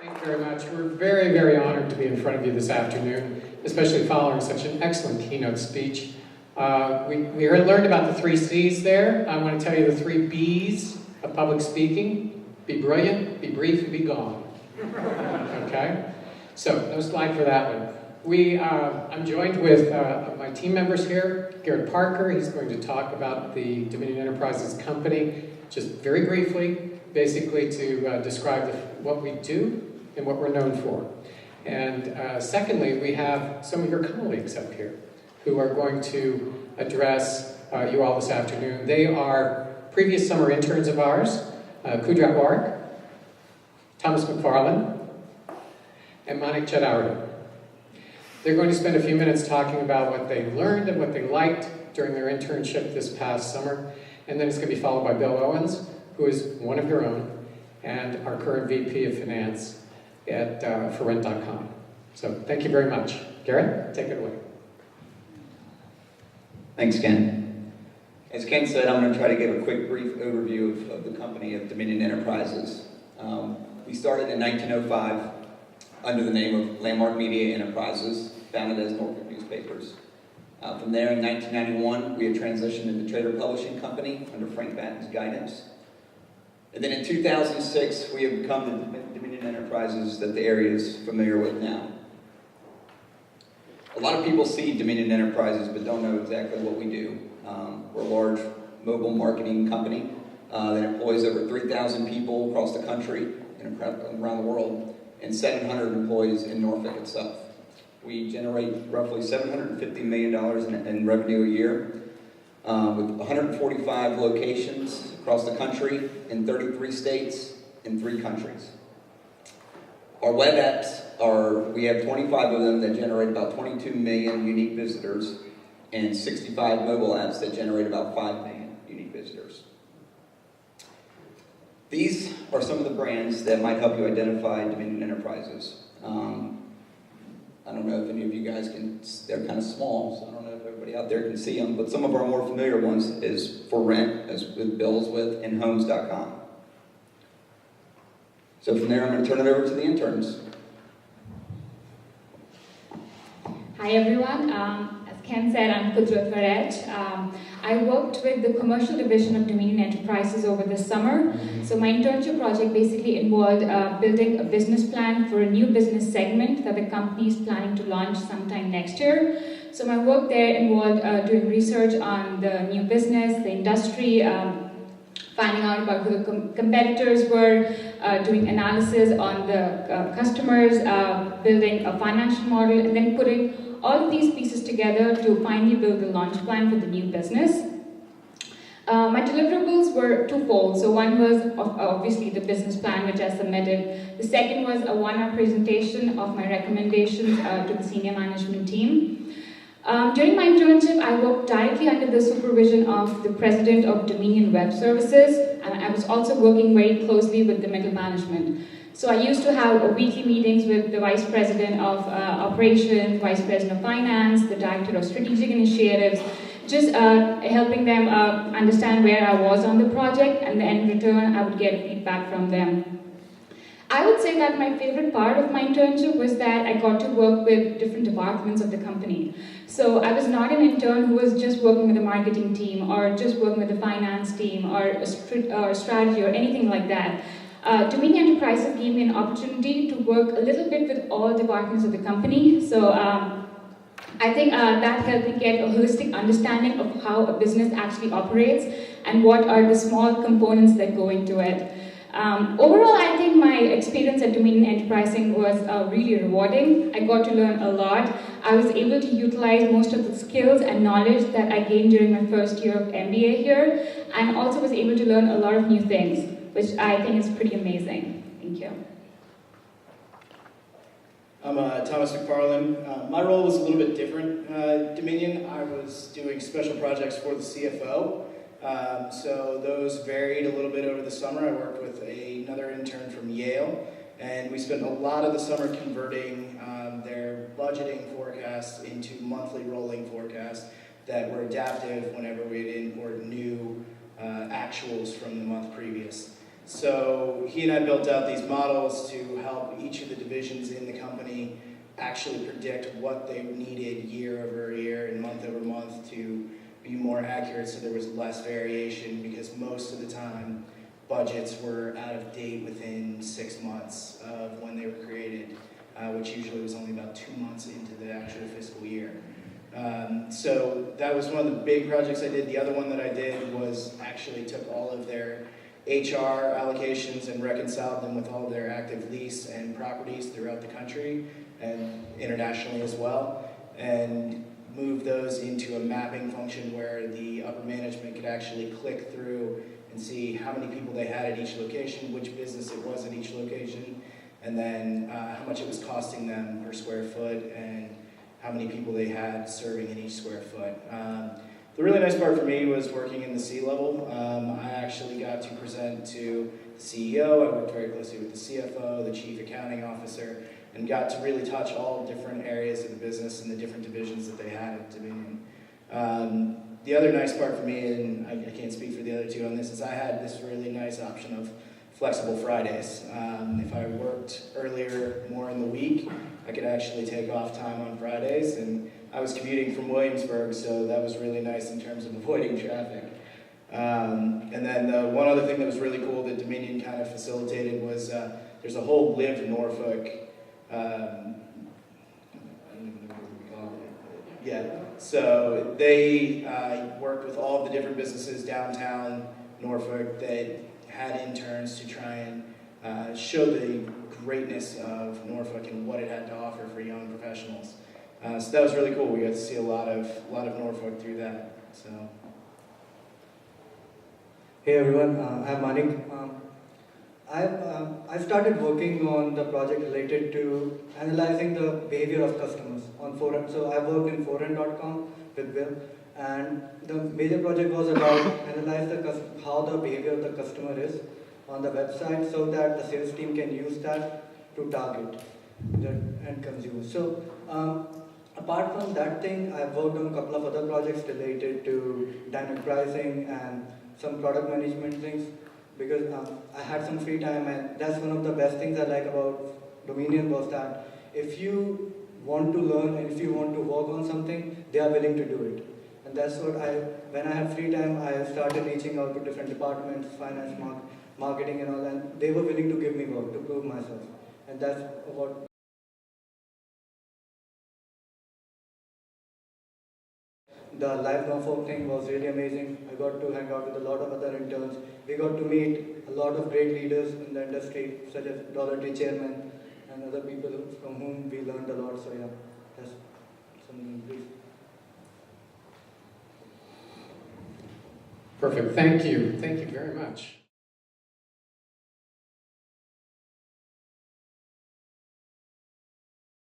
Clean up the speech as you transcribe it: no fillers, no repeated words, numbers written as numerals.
Thank you very much. We're very, very honored to be in front of you this afternoon, especially following such an excellent keynote speech. We learned about the 3 C's there. I want to tell you the 3 B's of public speaking. Be brilliant, be brief, and be gone. Okay? So, no slide for that one. I'm joined with my team members here. Garrett Parker, he's going to talk about the Dominion Enterprises company, just very briefly, basically to describe what we do and what we're known for. And secondly, we have some of your colleagues up here who are going to address you all this afternoon. They are previous summer interns of ours, Kudrat Warwick, Thomas McFarlane, and Manik Chadauri. They're going to spend a few minutes talking about what they learned and what they liked during their internship this past summer. And then it's going to be followed by Bill Owens, who is one of your own, and our current VP of Finance at forrent.com. So thank you very much. Garrett, take it away. Thanks, Ken. As Ken said, I'm going to try to give a quick, brief overview of the company of Dominion Enterprises. We started in 1905 under the name of Landmark Media Enterprises, founded as Norfolk Newspapers. From there, in 1991, we had transitioned into Trader Publishing Company under Frank Batten's guidance. And then in 2006, we have become the Dominion Enterprises that the area is familiar with now. A lot of people see Dominion Enterprises but don't know exactly what we do. We're a large mobile marketing company that employs over 3,000 people across the country and around the world, and 700 employees in Norfolk itself. We generate roughly $750 million in revenue a year, with 145 locations across the country in 33 states in 3 countries. Our web apps we have 25 of them that generate about 22 million unique visitors, and 65 mobile apps that generate about 5 million unique visitors. These are some of the brands that might help you identify Dominion Enterprises. I don't know if any of you guys they're kind of small, so I don't know if everybody out there can see them, but some of our more familiar ones is For Rent, as with Bill's with, and Homes.com. So from there, I'm going to turn it over to the interns. Hi everyone, as Ken said, I'm Kudrat Warwick. I worked with the commercial division of Dominion Enterprises over the summer. So my internship project basically involved building a business plan for a new business segment that the company is planning to launch sometime next year. So my work there involved doing research on the new business, the industry, finding out about who the competitors were, doing analysis on the customers, building a financial model, and then putting all of these pieces together to finally build the launch plan for the new business. My deliverables were twofold. So one was obviously the business plan, which I submitted. The second was a one-hour presentation of my recommendations to the senior management team. During my internship, I worked directly under the supervision of the president of Dominion Web Services, and I was also working very closely with the middle management. So I used to have weekly meetings with the vice president of operations, vice president of finance, the director of strategic initiatives, just helping them understand where I was on the project, and then in return I would get feedback from them. I would say that my favorite part of my internship was that I got to work with different departments of the company. So I was not an intern who was just working with the marketing team or just working with the finance team or strategy or anything like that. Dominion Enterprises gave me an opportunity to work a little bit with all departments of the company. So I think that helped me get a holistic understanding of how a business actually operates and what are the small components that go into it. Overall, I think my experience at Dominion Enterprising was really rewarding. I got to learn a lot. I was able to utilize most of the skills and knowledge that I gained during my first year of MBA here, and also was able to learn a lot of new things, which I think is pretty amazing. Thank you. I'm Thomas McFarlane. My role was a little bit different at Dominion. I was doing special projects for the CFO. So those varied a little bit over the summer. I worked with another intern from Yale, and we spent a lot of the summer converting their budgeting forecasts into monthly rolling forecasts that were adaptive whenever we had import new actuals from the month previous. So he and I built out these models to help each of the divisions in the company actually predict what they needed year over year and month over month to be more accurate, so there was less variation, because most of the time budgets were out of date within 6 months of when they were created, which usually was only about 2 months into the actual fiscal year. So that was one of the big projects I did. The other one that I did was actually took all of their HR allocations and reconciled them with all of their active lease and properties throughout the country and internationally as well, and moved those into a mapping function where the upper management could actually click through and see how many people they had at each location, which business it was at each location, and then how much it was costing them per square foot, and how many people they had serving in each square foot. The really nice part for me was working in the C-level. I actually got to present to the CEO. I worked very closely with the CFO, the Chief Accounting Officer, and got to really touch all different areas of the business and the different divisions that they had at Dominion. The other nice part for me, and I can't speak for the other two on this, is I had this really nice option of flexible Fridays. If I worked earlier, more in the week, I could actually take off time on Fridays, and I was commuting from Williamsburg, so that was really nice in terms of avoiding traffic. And then the one other thing that was really cool that Dominion kind of facilitated was there's a whole Live Norfolk, I don't even know what we call it. Yeah, so they worked with all of the different businesses downtown Norfolk that had interns to try and show the greatness of Norfolk and what it had to offer for young professionals. So that was really cool. We got to see a lot of Norfolk through that. So. Hey everyone, I'm Manik. I started working on the project related to analyzing the behavior of customers on forum. So I worked in forum.com with Bill, and the major project was about analyze how the behavior of the customer is on the website, so that the sales team can use that to target the end consumer. So apart from that thing, I've worked on a couple of other projects related to dynamic pricing and some product management things, because I had some free time, and that's one of the best things I like about Dominion, was that if you want to learn and if you want to work on something, they are willing to do it. And that's what when I had free time, I started reaching out to different departments, finance, marketing and all, and they were willing to give me work to prove myself. And that's what the Live Norfolk thing was really amazing. I got to hang out with a lot of other interns. We got to meet a lot of great leaders in the industry, such as Dollar Chairman and other people from whom we learned a lot. So yeah, that's something brief. Perfect. Thank you. Thank you very much.